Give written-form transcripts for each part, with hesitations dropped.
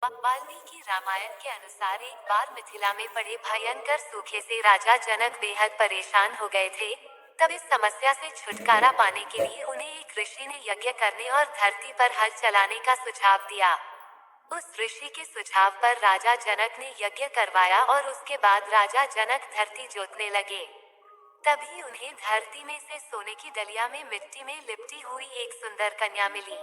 वाल्मीकि रामायण के अनुसार एक बार मिथिला में पड़े भयंकर सूखे से राजा जनक बेहद परेशान हो गए थे। तब इस समस्या से छुटकारा पाने के लिए उन्हें एक ऋषि ने यज्ञ करने और धरती पर हल चलाने का सुझाव दिया। उस ऋषि के सुझाव पर राजा जनक ने यज्ञ करवाया और उसके बाद राजा जनक धरती जोतने लगे। तभी उन्हें धरती में से सोने की डलिया में मिट्टी में लिपटी हुई एक सुंदर कन्या मिली।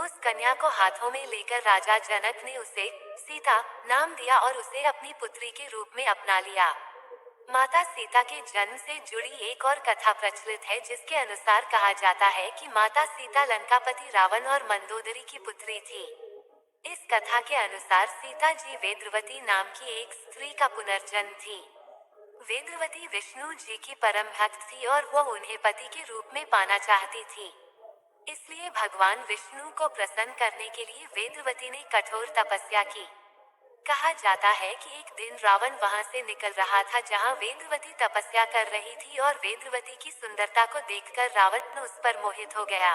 उस कन्या को हाथों में लेकर राजा जनक ने उसे सीता नाम दिया और उसे अपनी पुत्री के रूप में अपना लिया। माता सीता के जन्म से जुड़ी एक और कथा प्रचलित है, जिसके अनुसार कहा जाता है कि माता सीता लंकापति रावण और मंदोदरी की पुत्री थी। इस कथा के अनुसार सीता जी वेदवती नाम की एक स्त्री का पुनर्जन्म थी। वेदवती विष्णु जी की परम भक्त थी और वो उन्हें पति के रूप में पाना चाहती थी। इसलिए भगवान विष्णु को प्रसन्न करने के लिए वेदवती ने कठोर तपस्या की। कहा जाता है कि एक दिन रावण वहां से निकल रहा था जहां वेदवती तपस्या कर रही थी, और वेदवती की सुंदरता को देखकर रावण उस पर मोहित हो गया।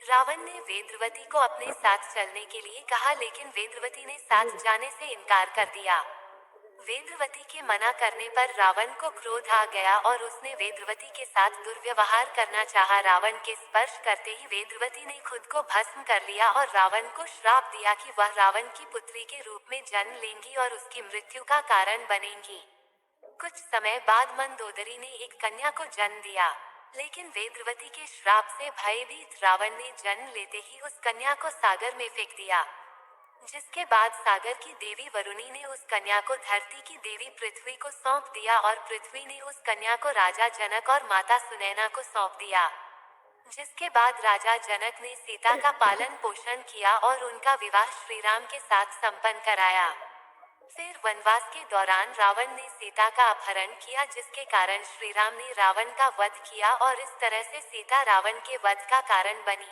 रावण ने वेदवती को अपने साथ चलने के लिए कहा, लेकिन वेदवती ने साथ जाने से इनकार कर दिया। वेदवती के मना करने पर रावण को क्रोध आ गया और उसने वेदवती के साथ दुर्व्यवहार करना चाहा। रावण के स्पर्श करते ही वेदवती ने खुद को भस्म कर लिया और रावण को श्राप दिया कि वह रावण की पुत्री के रूप में जन्म लेंगी और उसकी मृत्यु का कारण बनेंगी। कुछ समय बाद मंदोदरी ने एक कन्या को जन्म दिया, लेकिन वेदवती के श्राप से भयभीत रावण ने जन्म लेते ही उस कन्या को सागर में फेंक दिया। जिसके बाद सागर की देवी वरुणी ने उस कन्या को धरती की देवी पृथ्वी को सौंप दिया और पृथ्वी ने उस कन्या को राजा जनक और माता सुनैना को सौंप दिया। जिसके बाद राजा जनक ने सीता का पालन पोषण किया और उनका विवाह श्रीराम के साथ संपन्न कराया। फिर वनवास के दौरान रावण ने सीता का अपहरण किया, जिसके कारण श्रीराम ने रावण का वध किया और इस तरह से सीता रावण के वध का कारण बनी।